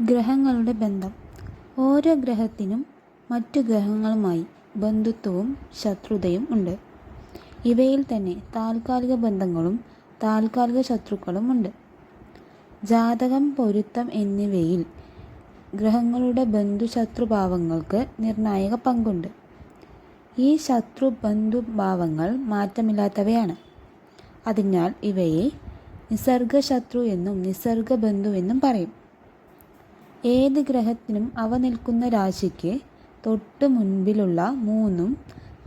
ഗ്രഹങ്ങളുടെ ബന്ധം. ഓരോ ഗ്രഹത്തിനും മറ്റു ഗ്രഹങ്ങളുമായി ബന്ധുത്വവും ശത്രുതയും ഉണ്ട്. ഇവയിൽ തന്നെ താൽക്കാലിക ബന്ധങ്ങളും താൽക്കാലിക ശത്രുക്കളും ഉണ്ട്. ജാതകം, പൊരുത്തം എന്നിവയിൽ ഗ്രഹങ്ങളുടെ ബന്ധുശത്രുഭാവങ്ങൾക്ക് നിർണായക പങ്കുണ്ട്. ഈ ശത്രു-ബന്ധുഭാവങ്ങൾ മാറ്റമില്ലാത്തവയാണ്. അതിനാൽ ഇവയെ നിസർഗശത്രു എന്നും നിസർഗബന്ധുവെന്നും പറയും. ഏത് ഗ്രഹത്തിനും അവ നിൽക്കുന്ന രാശിക്ക് തൊട്ടു മുൻപിലുള്ള 3ഉം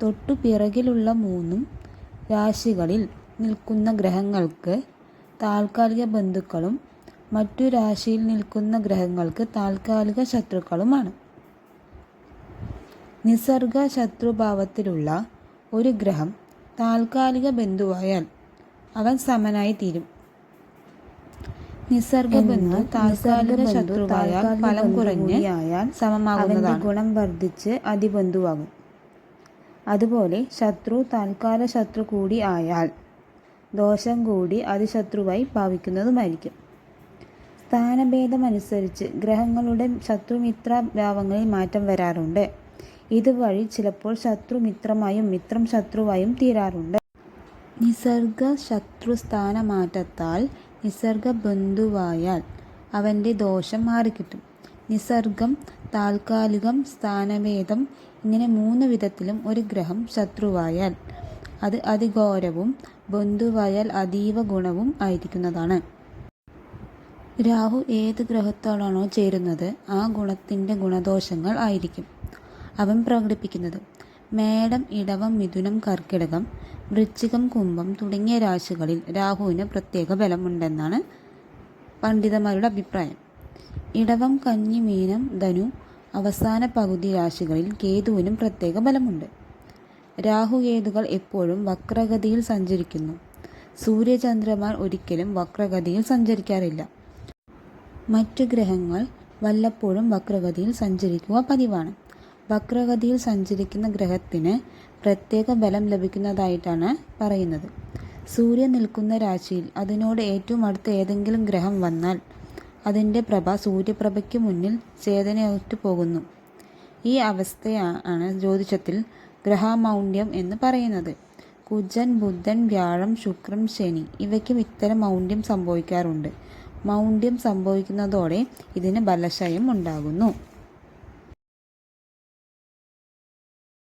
തൊട്ടു പിറകിലുള്ള 3ഉം രാശികളിൽ നിൽക്കുന്ന ഗ്രഹങ്ങൾക്ക് താൽക്കാലിക ബന്ധുക്കളും മറ്റു രാശിയിൽ നിൽക്കുന്ന ഗ്രഹങ്ങൾക്ക് താൽക്കാലിക ശത്രുക്കളുമാണ്. നിസർഗ ശത്രുഭാവത്തിലുള്ള ഒരു ഗ്രഹം താൽക്കാലിക ബന്ധുവായാൽ അവൻ സമനായി തീരും. നിസർഗബന്ധു താൽക്കാലിക ശത്രുവായാൽ ഫലം കുറഞ്ഞ് സമമാകുന്നതാണ്. ഗുണം വർദ്ധിച്ച് അതിബന്ധുവാകും. അതുപോലെ ശത്രു താൽക്കാല ശത്രു കൂടി ആയാൽ ദോഷം കൂടി അതിശത്രുവായി ഭാവിക്കുന്നതുമായിരിക്കും. സ്ഥാനഭേദമനുസരിച്ച് ഗ്രഹങ്ങളുടെ ശത്രുമിത്ര ഭാവങ്ങളിൽ മാറ്റം വരാറുണ്ട്. ഇതുവഴി ചിലപ്പോൾ ശത്രു മിത്രമായും മിത്രം ശത്രുവായും തീരാറുണ്ട്. നിസർഗ ശത്രു സ്ഥാനമാറ്റത്താൽ നിസർഗ ബന്ധുവായാൽ അവൻ്റെ ദോഷം മാറിക്കിട്ടും. നിസർഗം, താൽക്കാലികം, സ്ഥാനഭേദം ഇങ്ങനെ 3 വിധത്തിലും ഒരു ഗ്രഹം ശത്രുവായാൽ അത് അതിഘോരവും ബന്ധുവായാൽ അതീവ ഗുണവും ആയിരിക്കുന്നതാണ്. രാഹു ഏത് ഗ്രഹത്തോടാണോ ചേരുന്നത് ആ ഗുണത്തിൻ്റെ ഗുണദോഷങ്ങൾ ആയിരിക്കും അവൻ പ്രകടിപ്പിക്കുന്നത്. മേടം, ഇടവം, മിഥുനം, കർക്കിടകം, വൃശ്ചികം, കുംഭം തുടങ്ങിയ രാശികളിൽ രാഹുവിന് പ്രത്യേക ബലമുണ്ടെന്നാണ് പണ്ഡിതന്മാരുടെ അഭിപ്രായം. ഇടവം, കന്നി, മീനം, ധനു, അവസാന പകുതി രാശികളിൽ കേതുവിനും പ്രത്യേക ബലമുണ്ട്. രാഹുകേതുക്കൾ എപ്പോഴും വക്രഗതിയിൽ സഞ്ചരിക്കുന്നു. സൂര്യചന്ദ്രന്മാർ ഒരിക്കലും വക്രഗതിയിൽ സഞ്ചരിക്കാറില്ല. മറ്റു ഗ്രഹങ്ങൾ വല്ലപ്പോഴും വക്രഗതിയിൽ സഞ്ചരിക്കുക പതിവാണ്. വക്രഗതിയിൽ സഞ്ചരിക്കുന്ന ഗ്രഹത്തിന് പ്രത്യേക ബലം ലഭിക്കുന്നതായിട്ടാണ് പറയുന്നത്. സൂര്യൻ നിൽക്കുന്ന രാശിയിൽ അതിനോട് ഏറ്റവും അടുത്ത ഏതെങ്കിലും ഗ്രഹം വന്നാൽ അതിൻ്റെ പ്രഭ സൂര്യപ്രഭയ്ക്ക് മുന്നിൽ ചേതനയറ്റു പോകുന്നു. ഈ അവസ്ഥയാണ് ജ്യോതിഷത്തിൽ ഗ്രഹമൗഢ്യം എന്ന് പറയുന്നത്. കുജൻ, ബുധൻ, വ്യാഴം, ശുക്രൻ, ശനി ഇവയ്ക്കും ഇത്തരം മൗഢ്യം സംഭവിക്കാറുണ്ട്. മൗഢ്യം സംഭവിക്കുന്നതോടെ ഇതിന് ബലക്ഷയം ഉണ്ടാകുന്നു.